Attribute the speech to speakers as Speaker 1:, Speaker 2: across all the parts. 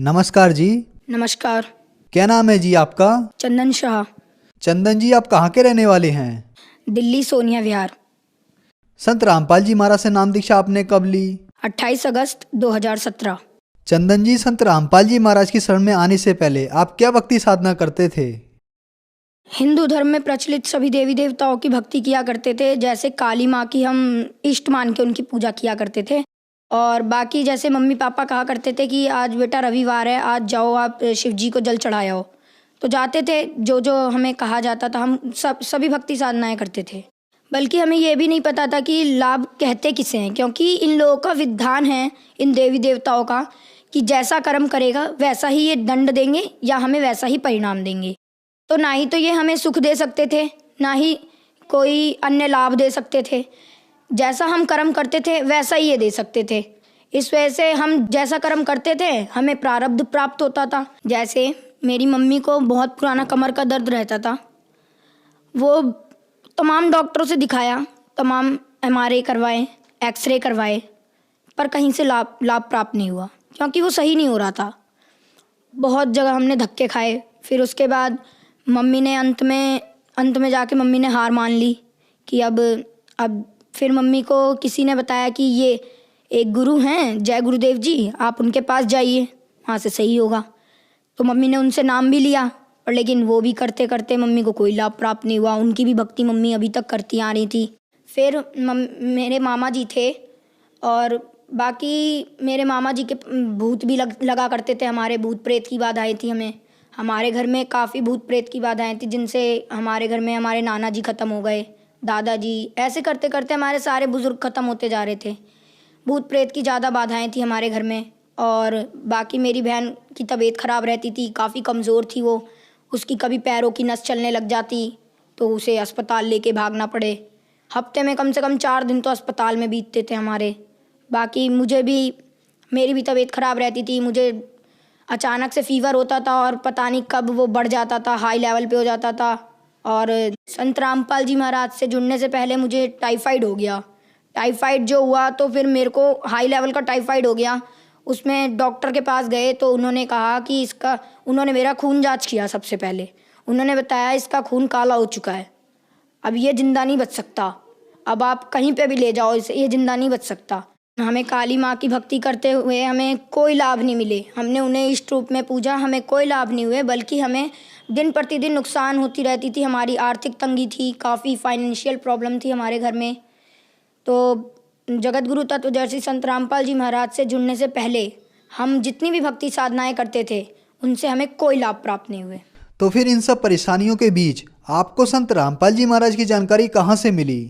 Speaker 1: नमस्कार जी।
Speaker 2: नमस्कार।
Speaker 1: क्या नाम है जी आपका?
Speaker 2: चंदन शाह।
Speaker 1: चंदन जी, आप कहाँ के रहने वाले हैं?
Speaker 2: दिल्ली सोनिया विहार।
Speaker 1: संत रामपाल जी महाराज से नाम दीक्षा आपने कब ली?
Speaker 2: 28 अगस्त 2017।
Speaker 1: चंदन जी, संत रामपाल जी महाराज की शरण में आने से पहले आप क्या भक्ति साधना करते थे?
Speaker 2: हिंदू धर्म में प्रचलित सभी देवी देवताओं की भक्ति किया करते थे। जैसे काली माँ की हम इष्ट मान के उनकी पूजा किया करते थे। और बाकी जैसे मम्मी पापा कहा करते थे कि आज बेटा रविवार है, आज जाओ आप शिव जी को जल चढ़ाए आओ, तो जाते थे। जो जो हमें कहा जाता था हम सभी भक्ति साधनाएं करते थे। बल्कि हमें ये भी नहीं पता था कि लाभ कहते किसे हैं, क्योंकि इन लोगों का विधान है, इन देवी देवताओं का, कि जैसा कर्म करेगा वैसा ही ये दंड देंगे या हमें वैसा ही परिणाम देंगे। तो ना ही तो ये हमें सुख दे सकते थे, ना ही कोई अन्य लाभ दे सकते थे। जैसा हम कर्म करते थे वैसा ही ये दे सकते थे। इस वजह से हम जैसा कर्म करते थे हमें प्रारब्ध प्राप्त होता था। जैसे मेरी मम्मी को बहुत पुराना कमर का दर्द रहता था। वो तमाम डॉक्टरों से दिखाया, तमाम MRI करवाए, एक्सरे करवाए, पर कहीं से लाभ प्राप्त नहीं हुआ, क्योंकि वो सही नहीं हो रहा था। बहुत जगह हमने धक्के खाए। फिर उसके बाद मम्मी ने अंत में जाके मम्मी ने हार मान ली कि अब फिर मम्मी को किसी ने बताया कि ये एक गुरु हैं, जय गुरुदेव जी, आप उनके पास जाइए, वहाँ से सही होगा। तो मम्मी ने उनसे नाम भी लिया, और लेकिन वो भी करते करते मम्मी को कोई लाभ प्राप्त नहीं हुआ। उनकी भी भक्ति मम्मी अभी तक करती आ रही थी। फिर मेरे मामा जी थे, और बाकी मेरे मामा जी के भूत भी लगा करते थे। हमारे भूत प्रेत की बाधाएं थी। हमारे घर में काफ़ी भूत प्रेत की बाधाएं थी, जिनसे हमारे घर में हमारे नाना जी ख़त्म हो गए, दादाजी, ऐसे करते करते हमारे सारे बुज़ुर्ग ख़त्म होते जा रहे थे। भूत प्रेत की ज़्यादा बाधाएं थी हमारे घर में। और बाकी मेरी बहन की तबीयत ख़राब रहती थी, काफ़ी कमज़ोर थी वो। उसकी कभी पैरों की नस चलने लग जाती तो उसे अस्पताल लेके भागना पड़े। हफ्ते में कम से कम 4 दिन तो अस्पताल में बीतते थे हमारे। बाकी मेरी भी तबीयत ख़राब रहती थी। मुझे अचानक से फ़ीवर होता था और पता नहीं कब वो बढ़ जाता था, हाई लेवल पे हो जाता था। और संत रामपाल जी महाराज से जुड़ने से पहले मुझे टाइफाइड हो गया। टाइफाइड जो हुआ तो फिर मेरे को हाई लेवल का टाइफाइड हो गया। उसमें डॉक्टर के पास गए तो उन्होंने कहा कि उन्होंने मेरा खून जांच किया। सबसे पहले उन्होंने बताया इसका खून काला हो चुका है, अब ये ज़िंदा नहीं बच सकता, अब आप कहीं पे भी ले जाओ इसे, ये ज़िंदा नहीं बच सकता। हमें काली माँ की भक्ति करते हुए हमें कोई लाभ नहीं मिले। हमने उन्हें इष्ट रूप में पूजा, हमें कोई लाभ नहीं हुए, बल्कि हमें दिन प्रतिदिन नुकसान होती रहती थी। हमारी आर्थिक तंगी थी, काफ़ी फाइनेंशियल प्रॉब्लम थी हमारे घर में। तो जगत गुरु तत्वदर्शी संत रामपाल जी महाराज से जुड़ने से पहले हम जितनी भी भक्ति साधनाएं करते थे उनसे हमें कोई लाभ प्राप्त नहीं हुए।
Speaker 1: तो फिर इन सब परेशानियों के बीच आपको संत रामपाल जी महाराज की जानकारी कहाँ से मिली?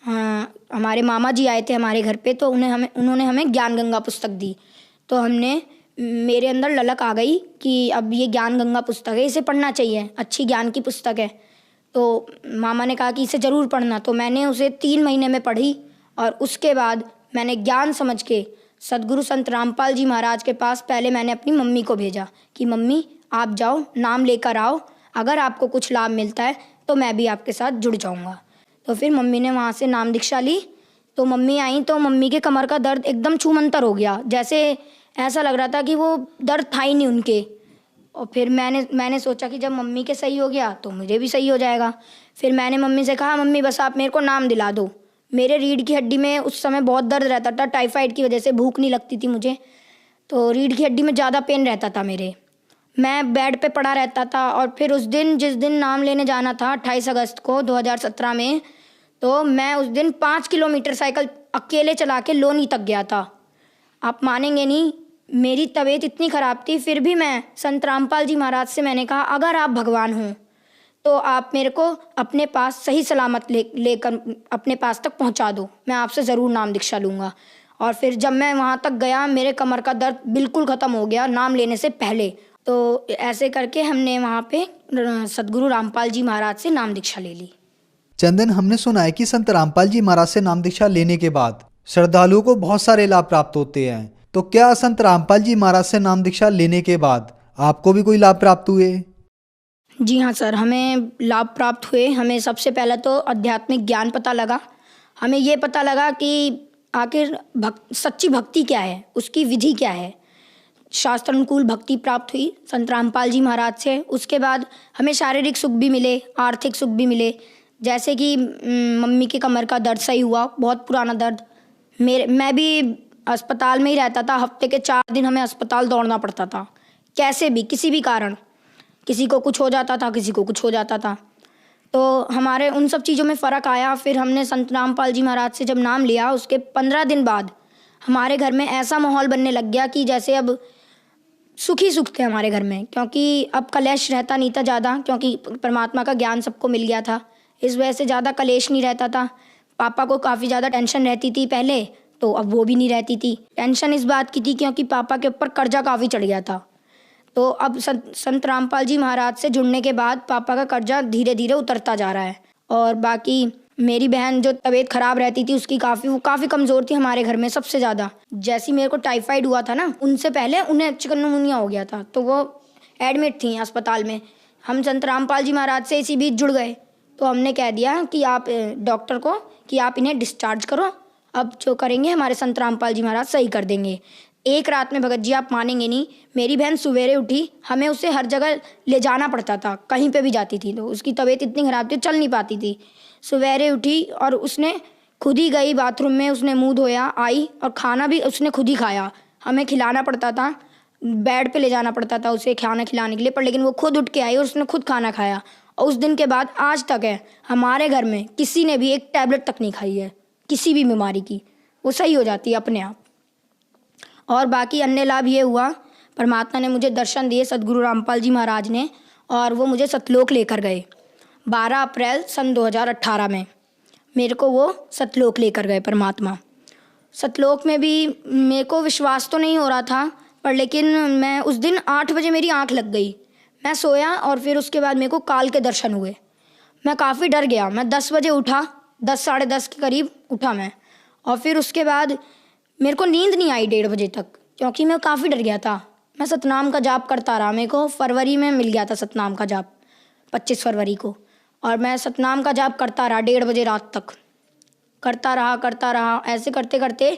Speaker 2: हाँ, हमारे मामा जी आए थे हमारे घर पे, तो उन्होंने हमें ज्ञान गंगा पुस्तक दी। तो मेरे अंदर ललक आ गई कि अब ये ज्ञान गंगा पुस्तक है, इसे पढ़ना चाहिए, अच्छी ज्ञान की पुस्तक है। तो मामा ने कहा कि इसे ज़रूर पढ़ना। तो मैंने उसे 3 महीने में पढ़ी, और उसके बाद मैंने ज्ञान समझ के सदगुरु संत रामपाल जी महाराज के पास पहले मैंने अपनी मम्मी को भेजा कि मम्मी आप जाओ, नाम लेकर आओ, अगर आपको कुछ लाभ मिलता है तो मैं भी आपके साथ जुड़ जाऊंगा। तो फिर मम्मी ने वहाँ से नाम दीक्षा ली। तो मम्मी आई तो मम्मी के कमर का दर्द एकदम छूमंतर हो गया, जैसे ऐसा लग रहा था कि वो दर्द था ही नहीं उनके। और फिर मैंने सोचा कि जब मम्मी के सही हो गया तो मुझे भी सही हो जाएगा। फिर मैंने मम्मी से कहा मम्मी बस आप मेरे को नाम दिला दो। मेरे रीढ़ की हड्डी में उस समय बहुत दर्द रहता था, टाइफाइड की वजह से भूख नहीं लगती थी मुझे, तो रीढ़ की हड्डी में ज़्यादा पेन रहता था मेरे। मैं बेड पे पड़ा रहता था। और फिर जिस दिन नाम लेने जाना था 28 अगस्त को 2017 में, तो मैं उस दिन 5 किलोमीटर साइकिल अकेले चला के लोनी तक गया था। आप मानेंगे नहीं, मेरी तबीयत इतनी ख़राब थी, फिर भी मैं संत रामपाल जी महाराज से मैंने कहा अगर आप भगवान हों तो आप मेरे को अपने पास सही सलामत लेकर अपने पास तक पहुंचा दो, मैं आपसे ज़रूर नाम दीक्षा लूँगा। और फिर जब मैं वहाँ तक गया मेरे कमर का दर्द बिल्कुल ख़त्म हो गया नाम लेने से पहले। तो ऐसे करके हमने वहाँ पे सदगुरु रामपाल जी महाराज से नाम दीक्षा ले ली।
Speaker 1: चंदन, हमने सुना है कि संत रामपाल जी महाराज से नाम दीक्षा लेने के बाद श्रद्धालुओं को बहुत सारे लाभ प्राप्त होते हैं। तो क्या संत रामपाल जी महाराज से नाम दीक्षा लेने के बाद आपको भी कोई लाभ प्राप्त हुए?
Speaker 2: जी हाँ सर, हमें लाभ प्राप्त हुए। हमें सबसे पहले तो आध्यात्मिक ज्ञान पता लगा। हमें ये पता लगा कि आखिर सच्ची भक्ति क्या है, उसकी विधि क्या है। शास्त्रानुकूल भक्ति प्राप्त हुई संत रामपाल जी महाराज से। उसके बाद हमें शारीरिक सुख भी मिले, आर्थिक सुख भी मिले। जैसे कि मम्मी के कमर का दर्द सही हुआ, बहुत पुराना दर्द। मैं भी अस्पताल में ही रहता था, हफ्ते के 4 दिन हमें अस्पताल दौड़ना पड़ता था, कैसे भी किसी भी कारण। किसी को कुछ हो जाता था, किसी को कुछ हो जाता था। तो हमारे उन सब चीज़ों में फ़र्क आया। फिर हमने संत रामपाल जी महाराज से जब नाम लिया, उसके 15 दिन बाद हमारे घर में ऐसा माहौल बनने लग गया कि जैसे अब सुख ही सुख थे हमारे घर में, क्योंकि अब कलेश रहता नहीं था ज़्यादा, क्योंकि परमात्मा का ज्ञान सबको मिल गया था। इस वजह से ज़्यादा कलेश नहीं रहता था। पापा को काफ़ी ज़्यादा टेंशन रहती थी पहले, तो अब वो भी नहीं रहती थी। टेंशन इस बात की थी क्योंकि पापा के ऊपर कर्जा काफ़ी चढ़ गया था। तो अब संत रामपाल जी महाराज से जुड़ने के बाद पापा का कर्जा धीरे धीरे उतरता जा रहा है। और बाकी मेरी बहन जो तबीयत ख़राब रहती थी उसकी वो काफ़ी कमज़ोर थी हमारे घर में सबसे ज़्यादा। जैसे मेरे को टाइफाइड हुआ था ना, उनसे पहले उन्हें चिकनगुनिया हो गया था, तो वो एडमिट थी अस्पताल में। हम संत रामपाल जी महाराज से इसी बीच जुड़ गए। तो हमने कह दिया कि आप डॉक्टर को कि आप इन्हें डिस्चार्ज करो, अब जो करेंगे हमारे संत रामपाल जी महाराज सही कर देंगे। एक रात में भगत जी आप मानेंगे नहीं, मेरी बहन सवेरे उठी, हमें उसे हर जगह ले जाना पड़ता था, कहीं पे भी जाती थी तो उसकी तबीयत इतनी ख़राब थी, चल नहीं पाती थी। सवेरे उठी और उसने खुद ही गई बाथरूम में, उसने मुँह धोया, आई और खाना भी उसने खुद ही खाया। हमें खिलाना पड़ता था, बेड पे ले जाना पड़ता था उसे खाना खिलाने के लिए, पर लेकिन वो खुद उठ के आई और उसने खुद खाना खाया। और उस दिन के बाद आज तक है हमारे घर में किसी ने भी एक टैबलेट तक नहीं खाई है किसी भी बीमारी की, वो सही हो जाती है अपने आप। और बाकी अन्य लाभ ये हुआ, परमात्मा ने मुझे दर्शन दिए सदगुरु रामपाल जी महाराज ने, और वो मुझे सतलोक लेकर गए 12 अप्रैल सन 2018 में। मेरे को वो सतलोक लेकर गए परमात्मा। सतलोक में भी मेरे को विश्वास तो नहीं हो रहा था, पर लेकिन मैं उस दिन 8 बजे मेरी आंख लग गई। मैं सोया और फिर उसके बाद मेरे को काल के दर्शन हुए। मैं काफ़ी डर गया। मैं 10 बजे उठा, 10 साढ़े 10 के करीब उठा मैं, और फिर उसके बाद मेरे को नींद नहीं आई 1:30 बजे तक, क्योंकि मैं काफ़ी डर गया था। मैं सतनाम का जाप करता रहा। मेरे को फरवरी में मिल गया था सतनाम का जाप, 25 फरवरी को, और मैं सतनाम का जाप करता रहा 1:30 बजे रात तक, करता रहा। ऐसे करते करते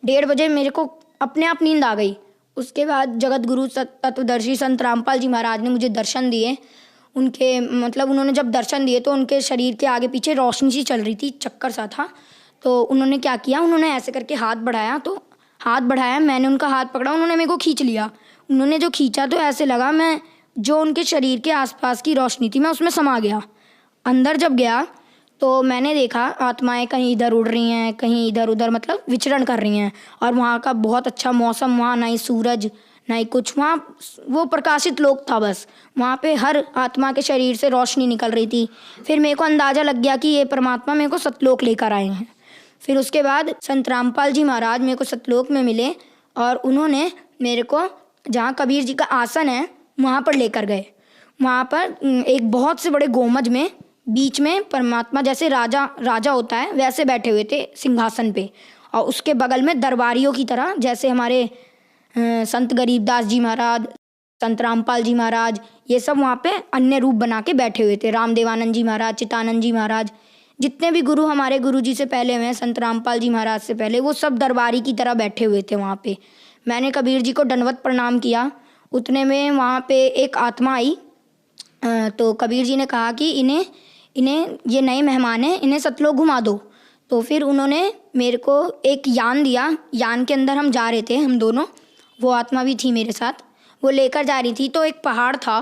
Speaker 2: 1:30 बजे मेरे को अपने आप नींद आ गई। उसके बाद जगत गुरु तत्वदर्शी संत रामपाल जी महाराज ने मुझे दर्शन दिए। उनके मतलब उन्होंने जब दर्शन दिए तो उनके शरीर के आगे पीछे रोशनी सी चल रही थी, चक्कर सा था। तो उन्होंने क्या किया, उन्होंने ऐसे करके हाथ बढ़ाया, तो हाथ बढ़ाया, मैंने उनका हाथ पकड़ा, उन्होंने मेरे को खींच लिया। उन्होंने जो खींचा तो ऐसे लगा मैं जो उनके शरीर के आसपास की रोशनी थी मैं उसमें समा गया। अंदर जब गया तो मैंने देखा आत्माएं कहीं इधर उड़ रही हैं, कहीं इधर उधर मतलब विचरण कर रही हैं, और वहाँ का बहुत अच्छा मौसम, वहाँ ना ही सूरज ना ही कुछ, वहाँ वो प्रकाशित लोक था बस। वहाँ पे हर आत्मा के शरीर से रोशनी निकल रही थी। फिर मेरे को अंदाज़ा लग गया कि ये परमात्मा मेरे को सतलोक लेकर आए हैं। फिर उसके बाद संत रामपाल जी महाराज मेरे को सतलोक में मिले, और उन्होंने मेरे को जहाँ कबीर जी का आसन है वहाँ पर लेकर गए। वहाँ पर एक बहुत से बड़े गोमज में बीच में परमात्मा जैसे राजा होता है वैसे बैठे हुए थे सिंहासन पे, और उसके बगल में दरबारियों की तरह, जैसे हमारे संत गरीबदास जी महाराज, संत रामपाल जी महाराज, ये सब वहाँ पे अन्य रूप बना के बैठे हुए थे। रामदेवानंद जी महाराज, चितानंद जी महाराज, जितने भी गुरु हमारे गुरु जी से पहले हुए हैं, संत रामपाल जी महाराज से पहले, वो सब दरबारी की तरह बैठे हुए थे वहाँ पे। मैंने कबीर जी को दंडवत प्रणाम किया। उतने में वहाँ पे एक आत्मा आई। तो कबीर जी ने कहा कि इन्हें ये नए मेहमान हैं, इन्हें सतलोक घुमा दो। तो फिर उन्होंने मेरे को एक यान दिया। यान के अंदर हम जा रहे थे, हम दोनों, वो आत्मा भी थी मेरे साथ, वो लेकर जा रही थी। तो एक पहाड़ था,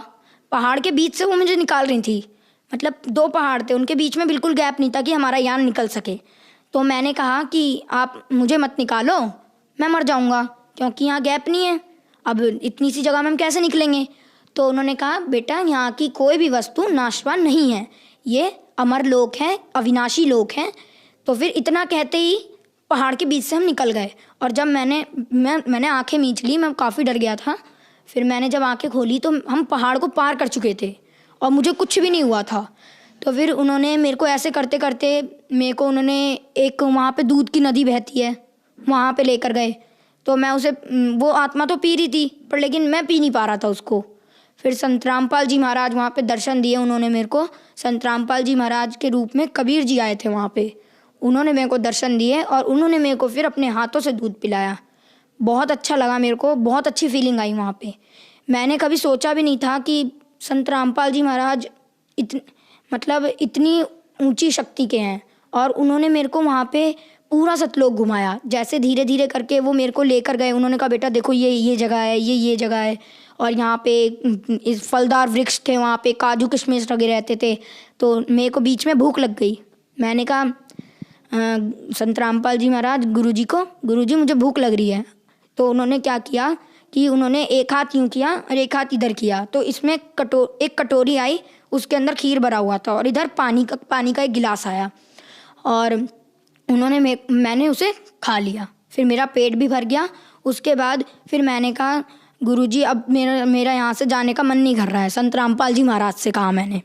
Speaker 2: पहाड़ के बीच से वो मुझे निकाल रही थी। मतलब 2 पहाड़ थे, उनके बीच में बिल्कुल गैप नहीं था कि हमारा यान निकल सके। तो मैंने कहा कि आप मुझे मत निकालो, मैं मर जाऊंगा, क्योंकि यहाँ गैप नहीं है, अब इतनी सी जगह में हम कैसे निकलेंगे। तो उन्होंने कहा बेटा यहाँ की कोई भी वस्तु नाशवान नहीं है, ये अमर लोक है, अविनाशी लोक है। तो फिर इतना कहते ही पहाड़ के बीच से हम निकल गए। और जब मैंने आंखें मींच ली, मैं काफ़ी डर गया था। फिर मैंने जब आंखें खोली तो हम पहाड़ को पार कर चुके थे और मुझे कुछ भी नहीं हुआ था। तो फिर उन्होंने मेरे को ऐसे करते करते मेरे को उन्होंने एक वहाँ पे दूध की नदी बहती है वहाँ पे लेकर गए। तो मैं उसे, वो आत्मा तो पी रही थी पर लेकिन मैं पी नहीं पा रहा था उसको। फिर संत रामपाल जी महाराज वहाँ पे दर्शन दिए उन्होंने मेरे को। संत रामपाल जी महाराज के रूप में कबीर जी आए थे वहाँ पे, उन्होंने मेरे को दर्शन दिए और उन्होंने मेरे को फिर अपने हाथों से दूध पिलाया। बहुत अच्छा लगा मेरे को, बहुत अच्छी फीलिंग आई वहाँ पे। मैंने कभी सोचा भी नहीं था कि संत रामपाल जी महाराज मतलब इतनी ऊंची शक्ति के हैं। और उन्होंने मेरे को वहाँ पे पूरा सतलोक घुमाया। जैसे धीरे धीरे करके वो मेरे को लेकर गए, उन्होंने कहा बेटा देखो ये जगह है, ये जगह है, और यहाँ पे इस फलदार वृक्ष थे, वहाँ पे काजू किशमिश लगे रहते थे। तो मेरे को बीच में भूख लग गई। मैंने कहा संत रामपाल जी महाराज गुरुजी मुझे भूख लग रही है। तो उन्होंने क्या किया कि उन्होंने एक हाथ यूँ किया और एक हाथ इधर किया, तो इसमें एक कटोरी आई, उसके अंदर खीर भरा हुआ था, और इधर पानी का एक गिलास आया, और मैंने उसे खा लिया। फिर मेरा पेट भी भर गया। उसके बाद फिर मैंने कहा गुरुजी अब मेरा यहाँ से जाने का मन नहीं कर रहा है, संत रामपाल जी महाराज से कहा मैंने।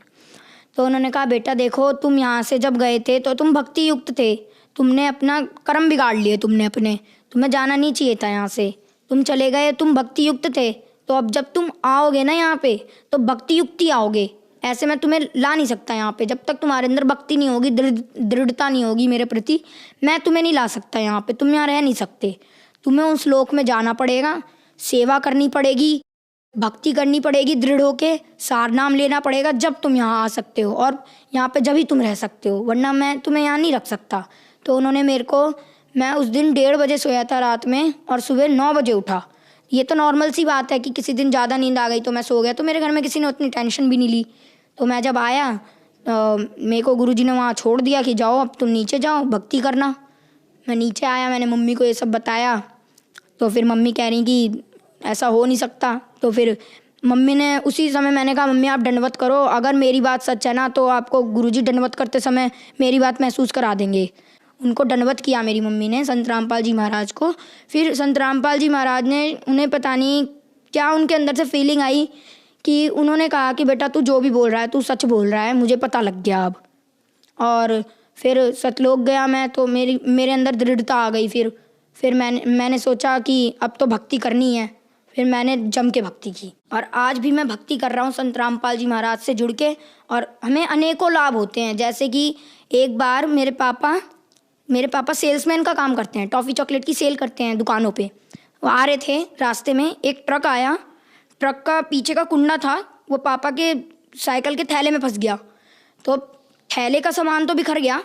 Speaker 2: तो उन्होंने कहा बेटा देखो तुम यहाँ से जब गए थे तो तुम भक्ति युक्त थे, तुमने अपना कर्म बिगाड़ लिए, तुम्हें जाना नहीं चाहिए था यहाँ से, तुम चले गए, तुम भक्ति युक्त थे। तो अब जब तुम आओगे ना यहाँ पे तो भक्ति युक्त ही आओगे, ऐसे मैं तुम्हें ला नहीं सकता यहाँ पे। जब तक तुम्हारे अंदर भक्ति नहीं होगी, दृढ़ता नहीं होगी मेरे प्रति, मैं तुम्हें नहीं ला सकता यहाँ पे, तुम यहाँ रह नहीं सकते। तुम्हें उस लोक में जाना पड़ेगा, सेवा करनी पड़ेगी, भक्ति करनी पड़ेगी, दृढ़ होके सार नाम लेना पड़ेगा, जब तुम यहाँ आ सकते हो, और यहाँ पे जब ही तुम रह सकते हो, वरना मैं तुम्हें यहाँ नहीं रख सकता। तो उन्होंने मैं उस दिन 1:30 बजे सोया था रात में, और सुबह 9 बजे उठा। ये तो नॉर्मल सी बात है कि किसी दिन ज़्यादा नींद आ गई तो मैं सो गया, तो मेरे घर में किसी ने उतनी टेंशन भी नहीं ली। तो मैं जब आया मेरे को गुरुजी ने वहाँ छोड़ दिया कि जाओ अब तुम नीचे जाओ, भक्ति करना। मैं नीचे आया, मैंने मम्मी को ये सब बताया, तो फिर मम्मी कह रही कि ऐसा हो नहीं सकता। तो फिर मम्मी ने उसी समय, मैंने कहा मम्मी आप दंडवत करो, अगर मेरी बात सच है ना तो आपको गुरुजी दंडवत करते समय मेरी बात महसूस करा देंगे। उनको दंडवत किया मेरी मम्मी ने, संत रामपाल जी महाराज को। फिर संत रामपाल जी महाराज ने, उन्हें पता नहीं क्या उनके अंदर से फीलिंग आई कि उन्होंने कहा कि बेटा तू जो भी बोल रहा है तू सच बोल रहा है, मुझे पता लग गया अब। और फिर सतलोक गया मैं, तो मेरे अंदर दृढ़ता आ गई। फिर मैंने सोचा कि अब तो भक्ति करनी है। फिर मैंने जम के भक्ति की, और आज भी मैं भक्ति कर रहा हूँ संत रामपाल जी महाराज से जुड़ के, और हमें अनेकों लाभ होते हैं। जैसे कि एक बार मेरे पापा सेल्समैन का काम करते हैं, टॉफ़ी चॉकलेट की सेल करते हैं दुकानों पे। वो आ रहे थे, रास्ते में एक ट्रक आया, ट्रक का पीछे का कुंडा था वो पापा के साइकिल के थैले में फंस गया। तो थैले का सामान तो बिखर गया,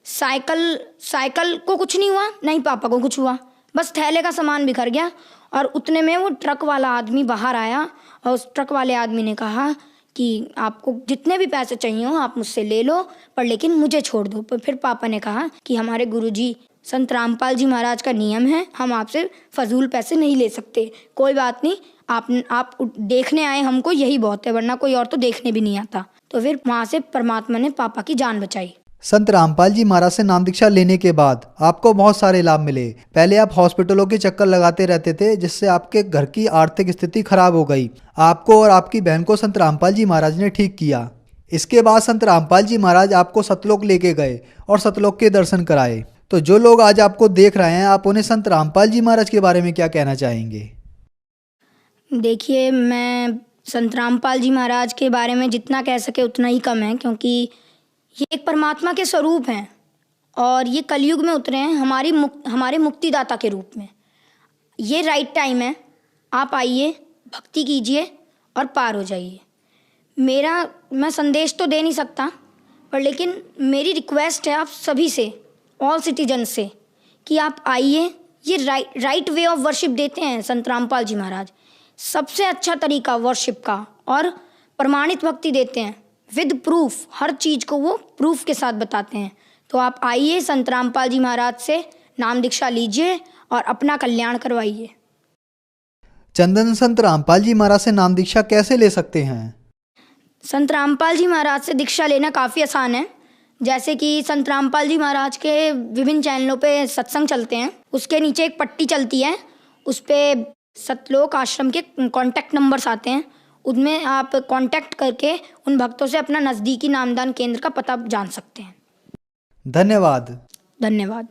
Speaker 2: साइकिल को कुछ नहीं हुआ, नहीं पापा को कुछ हुआ, बस थैले का सामान बिखर गया। और उतने में वो ट्रक वाला आदमी बाहर आया, और उस ट्रक वाले आदमी ने कहा कि आपको जितने भी पैसे चाहिए हो आप मुझसे ले लो, पर लेकिन मुझे छोड़ दो। पर फिर पापा ने कहा कि हमारे गुरुजी संत रामपाल जी महाराज का नियम है, हम आपसे फजूल पैसे नहीं ले सकते, कोई बात नहीं, आप देखने आए हमको यही बहुत है, वरना कोई और तो देखने भी नहीं आता। तो फिर वहाँ से परमात्मा ने पापा की जान बचाई।
Speaker 1: संत रामपाल जी महाराज से नाम दीक्षा लेने के बाद आपको बहुत सारे लाभ मिले। पहले आप हॉस्पिटलों के चक्कर लगाते रहते थे, जिससे आपके घर की आर्थिक स्थिति खराब हो गई। आपको और आपकी बहन को संत रामपाल जी महाराज ने ठीक किया। इसके बाद संत रामपाल जी महाराज आपको सतलोक लेके गए और सतलोक के दर्शन कराए। तो जो लोग आज आपको देख रहे हैं, आप उन्हें संत रामपाल जी महाराज के बारे में क्या कहना चाहेंगे?
Speaker 2: देखिए, मैं संत रामपाल जी महाराज के बारे में जितना कह सके उतना ही कम है, क्योंकि ये एक परमात्मा के स्वरूप हैं, और ये कलयुग में उतरे हैं हमारे मुक्तिदाता के रूप में। ये राइट टाइम है, आप आइए, भक्ति कीजिए और पार हो जाइए। मैं संदेश तो दे नहीं सकता, पर लेकिन मेरी रिक्वेस्ट है आप सभी से, ऑल सिटीजन से, कि आप आइए। ये राइट वे ऑफ वर्शिप देते हैं संत रामपाल जी महाराज, सबसे अच्छा तरीका वर्शिप का, और प्रमाणित भक्ति देते हैं विद प्रूफ, हर चीज़ को वो प्रूफ के साथ बताते हैं। तो आप आइए, संत रामपाल जी महाराज से नाम दीक्षा लीजिए और अपना कल्याण करवाइए।
Speaker 1: चंदन, संत रामपाल जी महाराज से नाम दीक्षा कैसे ले सकते हैं?
Speaker 2: संत रामपाल जी महाराज से दीक्षा लेना काफ़ी आसान है। जैसे कि संत रामपाल जी महाराज के विभिन्न चैनलों पे सत्संग चलते हैं, उसके नीचे एक पट्टी चलती है, उस पर सतलोक आश्रम के कॉन्टैक्ट नंबर्स आते हैं, उनमें आप कांटेक्ट करके उन भक्तों से अपना नज़दीकी नामदान केंद्र का पता जान सकते हैं।
Speaker 1: धन्यवाद।
Speaker 2: धन्यवाद।